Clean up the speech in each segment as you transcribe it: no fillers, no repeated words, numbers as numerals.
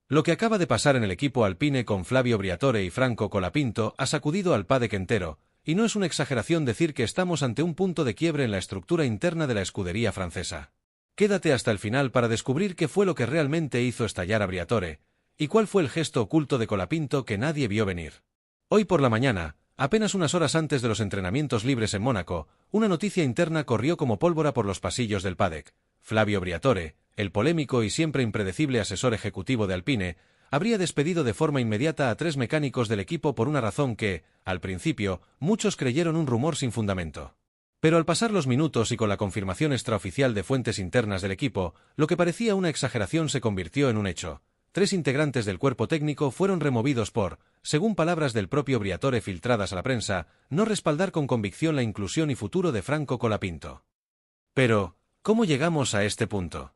Lo que acaba de pasar en el equipo Alpine con Flavio Briatore y Franco Colapinto ha sacudido al paddock entero, y no es una exageración decir que estamos ante un punto de quiebre en la estructura interna de la escudería francesa. Quédate hasta el final para descubrir qué fue lo que realmente hizo estallar a Briatore, y cuál fue el gesto oculto de Colapinto que nadie vio venir. Hoy por la mañana, apenas unas horas antes de los entrenamientos libres en Mónaco, una noticia interna corrió como pólvora por los pasillos del paddock. Flavio Briatore, el polémico y siempre impredecible asesor ejecutivo de Alpine, habría despedido de forma inmediata a 3 mecánicos del equipo por una razón que, al principio, muchos creyeron un rumor sin fundamento. Pero al pasar los minutos y con la confirmación extraoficial de fuentes internas del equipo, lo que parecía una exageración se convirtió en un hecho. 3 integrantes del cuerpo técnico fueron removidos por, según palabras del propio Briatore filtradas a la prensa, no respaldar con convicción la inclusión y futuro de Franco Colapinto. Pero, ¿cómo llegamos a este punto?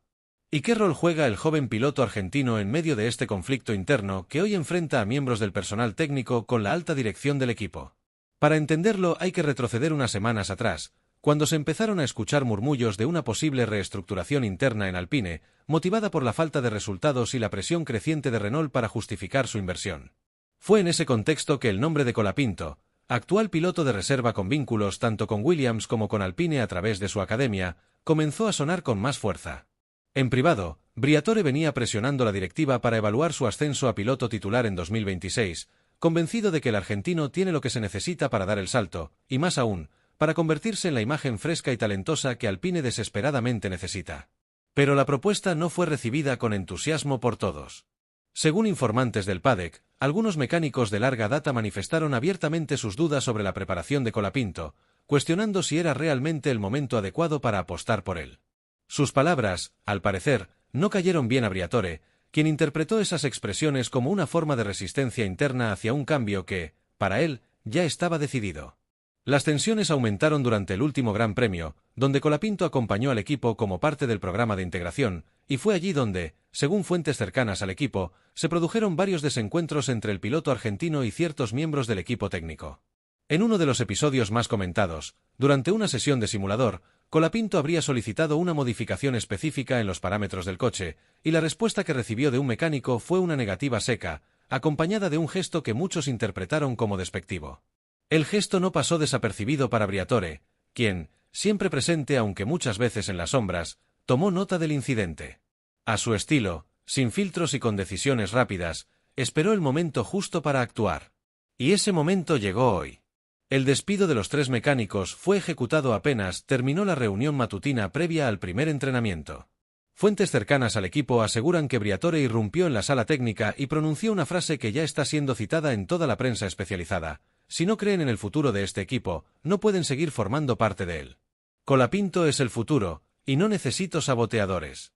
¿Y qué rol juega el joven piloto argentino en medio de este conflicto interno que hoy enfrenta a miembros del personal técnico con la alta dirección del equipo? Para entenderlo hay que retroceder unas semanas atrás, cuando se empezaron a escuchar murmullos de una posible reestructuración interna en Alpine, motivada por la falta de resultados y la presión creciente de Renault para justificar su inversión. Fue en ese contexto que el nombre de Colapinto, actual piloto de reserva con vínculos tanto con Williams como con Alpine a través de su academia, comenzó a sonar con más fuerza. En privado, Briatore venía presionando la directiva para evaluar su ascenso a piloto titular en 2026, convencido de que el argentino tiene lo que se necesita para dar el salto, y más aún, para convertirse en la imagen fresca y talentosa que Alpine desesperadamente necesita. Pero la propuesta no fue recibida con entusiasmo por todos. Según informantes del paddock, algunos mecánicos de larga data manifestaron abiertamente sus dudas sobre la preparación de Colapinto, cuestionando si era realmente el momento adecuado para apostar por él. Sus palabras, al parecer, no cayeron bien a Briatore, quien interpretó esas expresiones como una forma de resistencia interna hacia un cambio que, para él, ya estaba decidido. Las tensiones aumentaron durante el último Gran Premio, donde Colapinto acompañó al equipo como parte del programa de integración, y fue allí donde, según fuentes cercanas al equipo, se produjeron varios desencuentros entre el piloto argentino y ciertos miembros del equipo técnico. En uno de los episodios más comentados, durante una sesión de simulador, Colapinto habría solicitado una modificación específica en los parámetros del coche, y la respuesta que recibió de un mecánico fue una negativa seca, acompañada de un gesto que muchos interpretaron como despectivo. El gesto no pasó desapercibido para Briatore, quien, siempre presente aunque muchas veces en las sombras, tomó nota del incidente. A su estilo, sin filtros y con decisiones rápidas, esperó el momento justo para actuar. Y ese momento llegó hoy. El despido de los 3 mecánicos fue ejecutado apenas terminó la reunión matutina previa al primer entrenamiento. Fuentes cercanas al equipo aseguran que Briatore irrumpió en la sala técnica y pronunció una frase que ya está siendo citada en toda la prensa especializada: si no creen en el futuro de este equipo, no pueden seguir formando parte de él. Colapinto es el futuro, y no necesito saboteadores.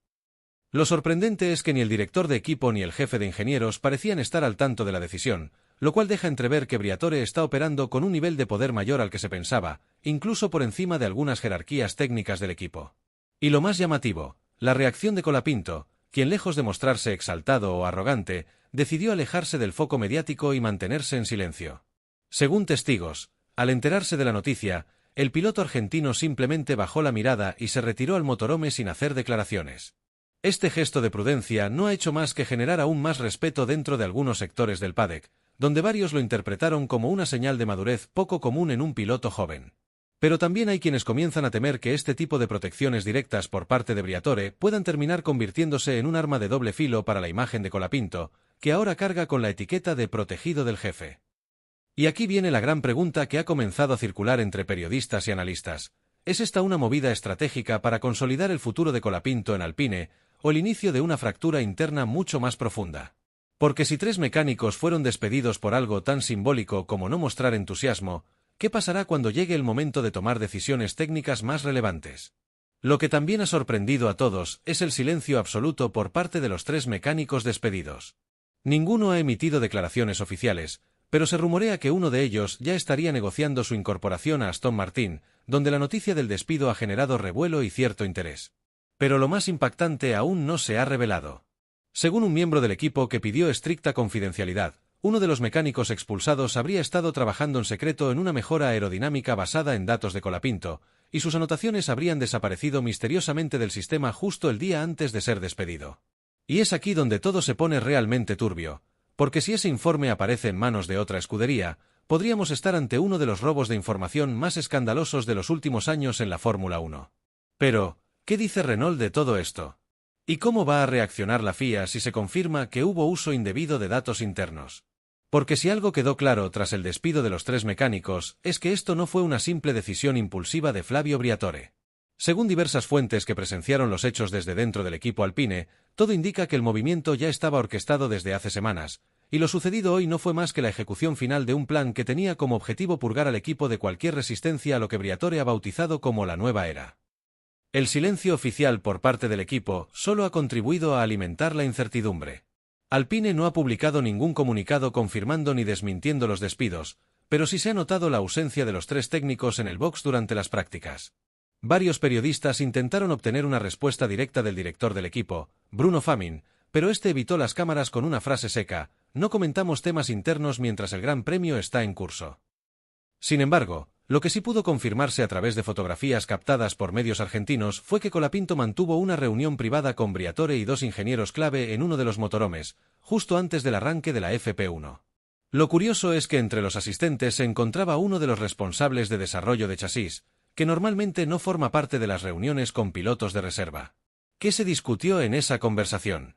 Lo sorprendente es que ni el director de equipo ni el jefe de ingenieros parecían estar al tanto de la decisión, lo cual deja entrever que Briatore está operando con un nivel de poder mayor al que se pensaba, incluso por encima de algunas jerarquías técnicas del equipo. Y lo más llamativo, la reacción de Colapinto, quien lejos de mostrarse exaltado o arrogante, decidió alejarse del foco mediático y mantenerse en silencio. Según testigos, al enterarse de la noticia, el piloto argentino simplemente bajó la mirada y se retiró al motorhome sin hacer declaraciones. Este gesto de prudencia no ha hecho más que generar aún más respeto dentro de algunos sectores del paddock, donde varios lo interpretaron como una señal de madurez poco común en un piloto joven. Pero también hay quienes comienzan a temer que este tipo de protecciones directas por parte de Briatore puedan terminar convirtiéndose en un arma de doble filo para la imagen de Colapinto, que ahora carga con la etiqueta de protegido del jefe. Y aquí viene la gran pregunta que ha comenzado a circular entre periodistas y analistas. ¿Es esta una movida estratégica para consolidar el futuro de Colapinto en Alpine, o el inicio de una fractura interna mucho más profunda? Porque si 3 mecánicos fueron despedidos por algo tan simbólico como no mostrar entusiasmo, ¿qué pasará cuando llegue el momento de tomar decisiones técnicas más relevantes? Lo que también ha sorprendido a todos es el silencio absoluto por parte de los 3 mecánicos despedidos. Ninguno ha emitido declaraciones oficiales, pero se rumorea que uno de ellos ya estaría negociando su incorporación a Aston Martin, donde la noticia del despido ha generado revuelo y cierto interés. Pero lo más impactante aún no se ha revelado. Según un miembro del equipo que pidió estricta confidencialidad, uno de los mecánicos expulsados habría estado trabajando en secreto en una mejora aerodinámica basada en datos de Colapinto, y sus anotaciones habrían desaparecido misteriosamente del sistema justo el día antes de ser despedido. Y es aquí donde todo se pone realmente turbio, porque si ese informe aparece en manos de otra escudería, podríamos estar ante uno de los robos de información más escandalosos de los últimos años en la Fórmula 1. Pero, ¿qué dice Renault de todo esto? ¿Y cómo va a reaccionar la FIA si se confirma que hubo uso indebido de datos internos? Porque si algo quedó claro tras el despido de los 3 mecánicos, es que esto no fue una simple decisión impulsiva de Flavio Briatore. Según diversas fuentes que presenciaron los hechos desde dentro del equipo Alpine, todo indica que el movimiento ya estaba orquestado desde hace semanas, y lo sucedido hoy no fue más que la ejecución final de un plan que tenía como objetivo purgar al equipo de cualquier resistencia a lo que Briatore ha bautizado como la nueva era. El silencio oficial por parte del equipo solo ha contribuido a alimentar la incertidumbre. Alpine no ha publicado ningún comunicado confirmando ni desmintiendo los despidos, pero sí se ha notado la ausencia de los 3 técnicos en el box durante las prácticas. Varios periodistas intentaron obtener una respuesta directa del director del equipo, Bruno Famin, pero este evitó las cámaras con una frase seca: no comentamos temas internos mientras el Gran Premio está en curso. Sin embargo, lo que sí pudo confirmarse a través de fotografías captadas por medios argentinos fue que Colapinto mantuvo una reunión privada con Briatore y 2 ingenieros clave en uno de los motorhomes, justo antes del arranque de la FP1. Lo curioso es que entre los asistentes se encontraba uno de los responsables de desarrollo de chasis, que normalmente no forma parte de las reuniones con pilotos de reserva. ¿Qué se discutió en esa conversación?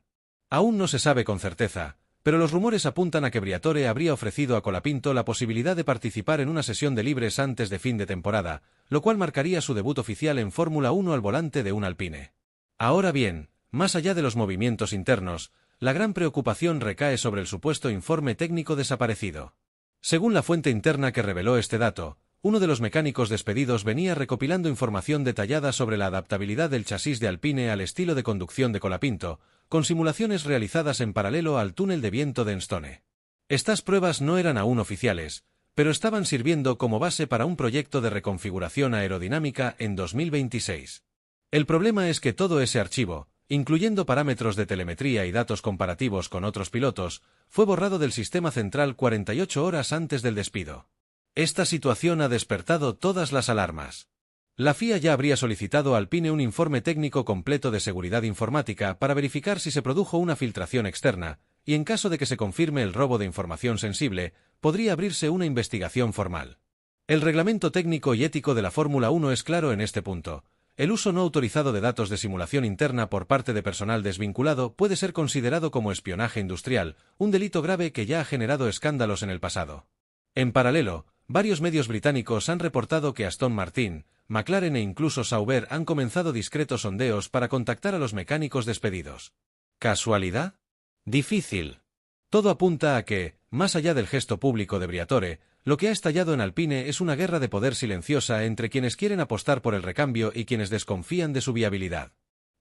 Aún no se sabe con certeza, pero los rumores apuntan a que Briatore habría ofrecido a Colapinto la posibilidad de participar en una sesión de libres antes de fin de temporada, lo cual marcaría su debut oficial en Fórmula 1 al volante de un Alpine. Ahora bien, más allá de los movimientos internos, la gran preocupación recae sobre el supuesto informe técnico desaparecido. Según la fuente interna que reveló este dato, uno de los mecánicos despedidos venía recopilando información detallada sobre la adaptabilidad del chasis de Alpine al estilo de conducción de Colapinto, con simulaciones realizadas en paralelo al túnel de viento de Enstone. Estas pruebas no eran aún oficiales, pero estaban sirviendo como base para un proyecto de reconfiguración aerodinámica en 2026. El problema es que todo ese archivo, incluyendo parámetros de telemetría y datos comparativos con otros pilotos, fue borrado del sistema central 48 horas antes del despido. Esta situación ha despertado todas las alarmas. La FIA ya habría solicitado a Alpine un informe técnico completo de seguridad informática para verificar si se produjo una filtración externa, y en caso de que se confirme el robo de información sensible, podría abrirse una investigación formal. El reglamento técnico y ético de la Fórmula 1 es claro en este punto. El uso no autorizado de datos de simulación interna por parte de personal desvinculado puede ser considerado como espionaje industrial, un delito grave que ya ha generado escándalos en el pasado. En paralelo, varios medios británicos han reportado que Aston Martin, McLaren e incluso Sauber han comenzado discretos sondeos para contactar a los mecánicos despedidos. ¿Casualidad? Difícil. Todo apunta a que, más allá del gesto público de Briatore, lo que ha estallado en Alpine es una guerra de poder silenciosa entre quienes quieren apostar por el recambio y quienes desconfían de su viabilidad.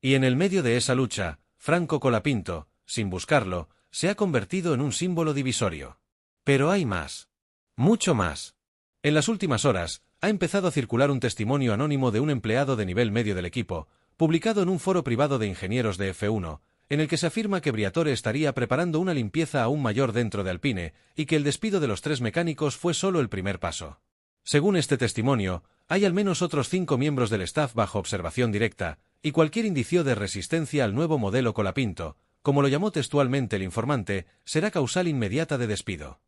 Y en el medio de esa lucha, Franco Colapinto, sin buscarlo, se ha convertido en un símbolo divisorio. Pero hay más. Mucho más. En las últimas horas, ha empezado a circular un testimonio anónimo de un empleado de nivel medio del equipo, publicado en un foro privado de ingenieros de F1, en el que se afirma que Briatore estaría preparando una limpieza aún mayor dentro de Alpine, y que el despido de los 3 mecánicos fue solo el primer paso. Según este testimonio, hay al menos otros 5 miembros del staff bajo observación directa, y cualquier indicio de resistencia al nuevo modelo Colapinto, como lo llamó textualmente el informante, será causal inmediata de despido.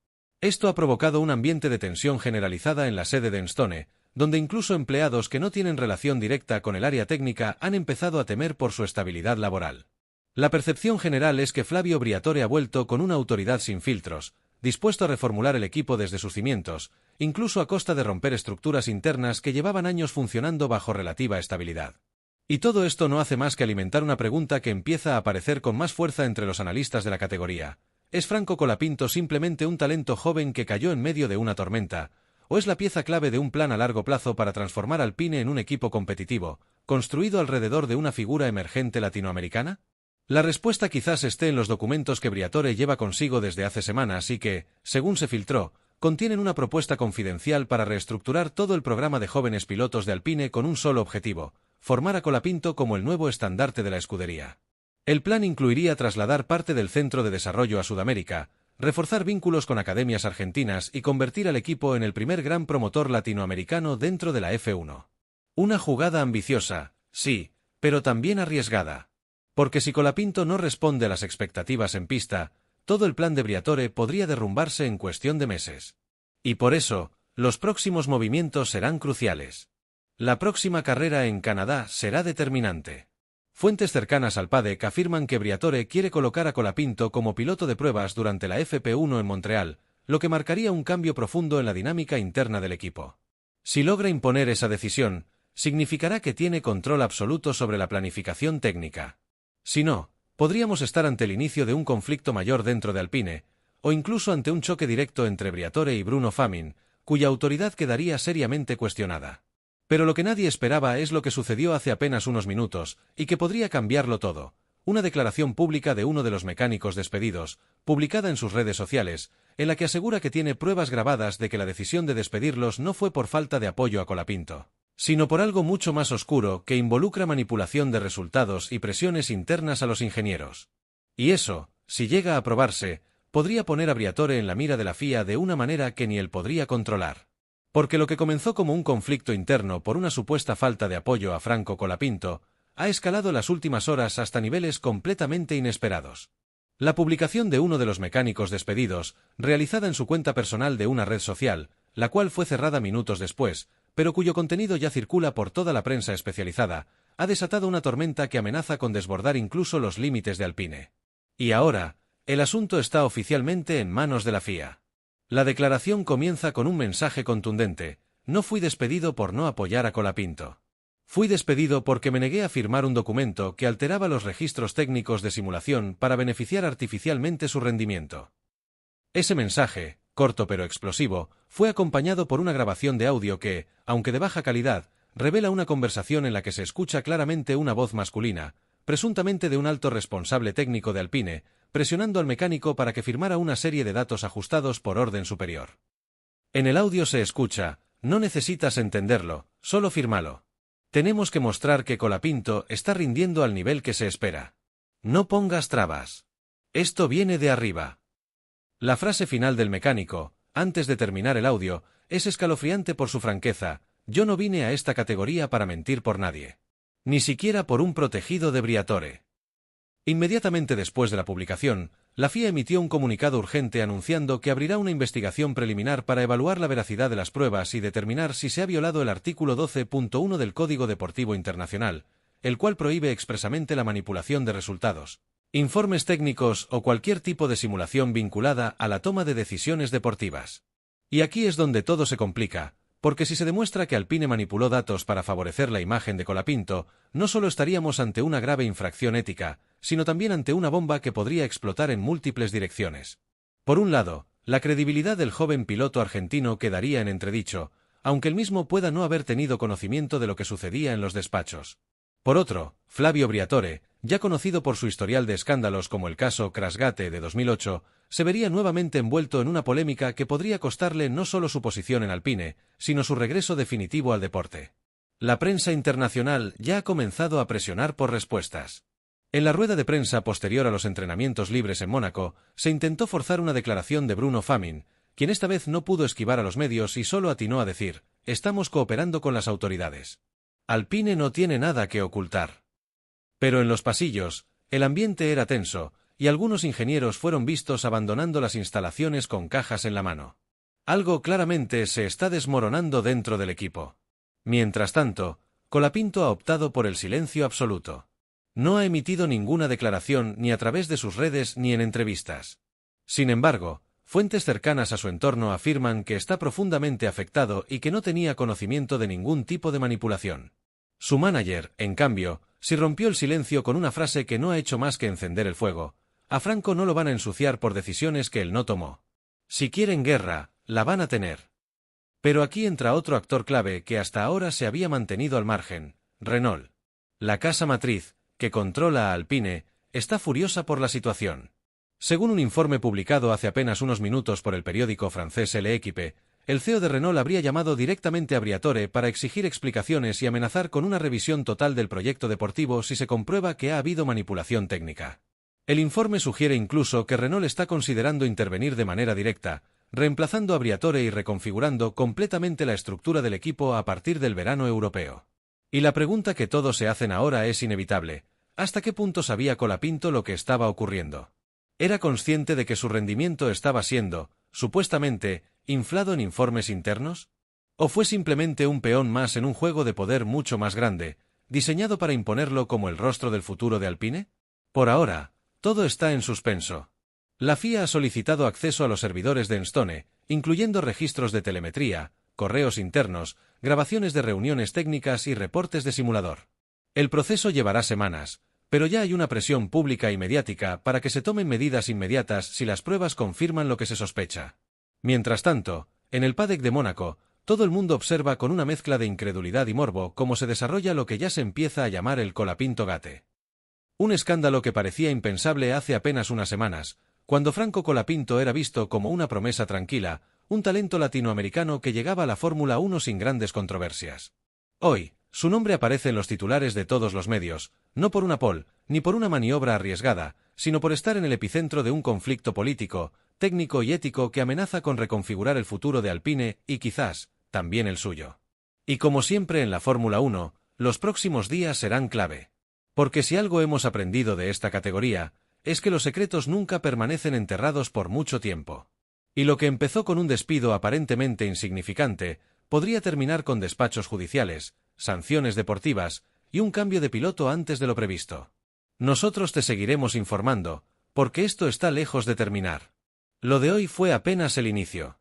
Esto ha provocado un ambiente de tensión generalizada en la sede de Enstone, donde incluso empleados que no tienen relación directa con el área técnica han empezado a temer por su estabilidad laboral. La percepción general es que Flavio Briatore ha vuelto con una autoridad sin filtros, dispuesto a reformular el equipo desde sus cimientos, incluso a costa de romper estructuras internas que llevaban años funcionando bajo relativa estabilidad. Y todo esto no hace más que alimentar una pregunta que empieza a aparecer con más fuerza entre los analistas de la categoría. ¿Es Franco Colapinto simplemente un talento joven que cayó en medio de una tormenta, o es la pieza clave de un plan a largo plazo para transformar Alpine en un equipo competitivo, construido alrededor de una figura emergente latinoamericana? La respuesta quizás esté en los documentos que Briatore lleva consigo desde hace semanas y que, según se filtró, contienen una propuesta confidencial para reestructurar todo el programa de jóvenes pilotos de Alpine con un solo objetivo: formar a Colapinto como el nuevo estandarte de la escudería. El plan incluiría trasladar parte del centro de desarrollo a Sudamérica, reforzar vínculos con academias argentinas y convertir al equipo en el primer gran promotor latinoamericano dentro de la F1. Una jugada ambiciosa, sí, pero también arriesgada. Porque si Colapinto no responde a las expectativas en pista, todo el plan de Briatore podría derrumbarse en cuestión de meses. Y por eso, los próximos movimientos serán cruciales. La próxima carrera en Canadá será determinante. Fuentes cercanas al PADEC afirman que Briatore quiere colocar a Colapinto como piloto de pruebas durante la FP1 en Montreal, lo que marcaría un cambio profundo en la dinámica interna del equipo. Si logra imponer esa decisión, significará que tiene control absoluto sobre la planificación técnica. Si no, podríamos estar ante el inicio de un conflicto mayor dentro de Alpine, o incluso ante un choque directo entre Briatore y Bruno Famin, cuya autoridad quedaría seriamente cuestionada. Pero lo que nadie esperaba es lo que sucedió hace apenas unos minutos, y que podría cambiarlo todo. Una declaración pública de uno de los mecánicos despedidos, publicada en sus redes sociales, en la que asegura que tiene pruebas grabadas de que la decisión de despedirlos no fue por falta de apoyo a Colapinto, sino por algo mucho más oscuro que involucra manipulación de resultados y presiones internas a los ingenieros. Y eso, si llega a probarse, podría poner a Briatore en la mira de la FIA de una manera que ni él podría controlar. Porque lo que comenzó como un conflicto interno por una supuesta falta de apoyo a Franco Colapinto, ha escalado en las últimas horas hasta niveles completamente inesperados. La publicación de uno de los mecánicos despedidos, realizada en su cuenta personal de una red social, la cual fue cerrada minutos después, pero cuyo contenido ya circula por toda la prensa especializada, ha desatado una tormenta que amenaza con desbordar incluso los límites de Alpine. Y ahora, el asunto está oficialmente en manos de la FIA. La declaración comienza con un mensaje contundente: no fui despedido por no apoyar a Colapinto. Fui despedido porque me negué a firmar un documento que alteraba los registros técnicos de simulación para beneficiar artificialmente su rendimiento. Ese mensaje, corto pero explosivo, fue acompañado por una grabación de audio que, aunque de baja calidad, revela una conversación en la que se escucha claramente una voz masculina, presuntamente de un alto responsable técnico de Alpine, presionando al mecánico para que firmara una serie de datos ajustados por orden superior. En el audio se escucha: no necesitas entenderlo, solo fírmalo. Tenemos que mostrar que Colapinto está rindiendo al nivel que se espera. No pongas trabas. Esto viene de arriba. La frase final del mecánico, antes de terminar el audio, es escalofriante por su franqueza: yo no vine a esta categoría para mentir por nadie. Ni siquiera por un protegido de Briatore. Inmediatamente después de la publicación, la FIA emitió un comunicado urgente anunciando que abrirá una investigación preliminar para evaluar la veracidad de las pruebas y determinar si se ha violado el artículo 12.1 del Código Deportivo Internacional, el cual prohíbe expresamente la manipulación de resultados, informes técnicos o cualquier tipo de simulación vinculada a la toma de decisiones deportivas. Y aquí es donde todo se complica, porque si se demuestra que Alpine manipuló datos para favorecer la imagen de Colapinto, no solo estaríamos ante una grave infracción ética, sino también ante una bomba que podría explotar en múltiples direcciones. Por un lado, la credibilidad del joven piloto argentino quedaría en entredicho, aunque él mismo pueda no haber tenido conocimiento de lo que sucedía en los despachos. Por otro, Flavio Briatore, ya conocido por su historial de escándalos como el caso Crashgate de 2008, se vería nuevamente envuelto en una polémica que podría costarle no solo su posición en Alpine, sino su regreso definitivo al deporte. La prensa internacional ya ha comenzado a presionar por respuestas. En la rueda de prensa posterior a los entrenamientos libres en Mónaco, se intentó forzar una declaración de Bruno Famin, quien esta vez no pudo esquivar a los medios y solo atinó a decir: estamos cooperando con las autoridades. Alpine no tiene nada que ocultar. Pero en los pasillos, el ambiente era tenso, y algunos ingenieros fueron vistos abandonando las instalaciones con cajas en la mano. Algo claramente se está desmoronando dentro del equipo. Mientras tanto, Colapinto ha optado por el silencio absoluto. No ha emitido ninguna declaración ni a través de sus redes ni en entrevistas. Sin embargo, fuentes cercanas a su entorno afirman que está profundamente afectado y que no tenía conocimiento de ningún tipo de manipulación. Su manager, en cambio, sí rompió el silencio con una frase que no ha hecho más que encender el fuego: a Franco no lo van a ensuciar por decisiones que él no tomó. Si quieren guerra, la van a tener. Pero aquí entra otro actor clave que hasta ahora se había mantenido al margen: Renault. La casa matriz, que controla a Alpine, está furiosa por la situación. Según un informe publicado hace apenas unos minutos por el periódico francés L'Équipe, el CEO de Renault habría llamado directamente a Briatore para exigir explicaciones y amenazar con una revisión total del proyecto deportivo si se comprueba que ha habido manipulación técnica. El informe sugiere incluso que Renault está considerando intervenir de manera directa, reemplazando a Briatore y reconfigurando completamente la estructura del equipo a partir del verano europeo. Y la pregunta que todos se hacen ahora es inevitable: ¿Hasta qué punto sabía Colapinto lo que estaba ocurriendo? ¿Era consciente de que su rendimiento estaba siendo, supuestamente, inflado en informes internos? ¿O fue simplemente un peón más en un juego de poder mucho más grande, diseñado para imponerlo como el rostro del futuro de Alpine? Por ahora, todo está en suspenso. La FIA ha solicitado acceso a los servidores de Enstone, incluyendo registros de telemetría, correos internos, grabaciones de reuniones técnicas y reportes de simulador. El proceso llevará semanas, pero ya hay una presión pública y mediática para que se tomen medidas inmediatas si las pruebas confirman lo que se sospecha. Mientras tanto, en el paddock de Mónaco, todo el mundo observa con una mezcla de incredulidad y morbo cómo se desarrolla lo que ya se empieza a llamar el Colapinto Gate. Un escándalo que parecía impensable hace apenas unas semanas, cuando Franco Colapinto era visto como una promesa tranquila, un talento latinoamericano que llegaba a la Fórmula 1 sin grandes controversias. Hoy, su nombre aparece en los titulares de todos los medios, no por una pole, ni por una maniobra arriesgada, sino por estar en el epicentro de un conflicto político, técnico y ético que amenaza con reconfigurar el futuro de Alpine y quizás, también el suyo. Y como siempre en la Fórmula 1, los próximos días serán clave. Porque si algo hemos aprendido de esta categoría, es que los secretos nunca permanecen enterrados por mucho tiempo. Y lo que empezó con un despido aparentemente insignificante, podría terminar con despachos judiciales, sanciones deportivas y un cambio de piloto antes de lo previsto. Nosotros te seguiremos informando, porque esto está lejos de terminar. Lo de hoy fue apenas el inicio.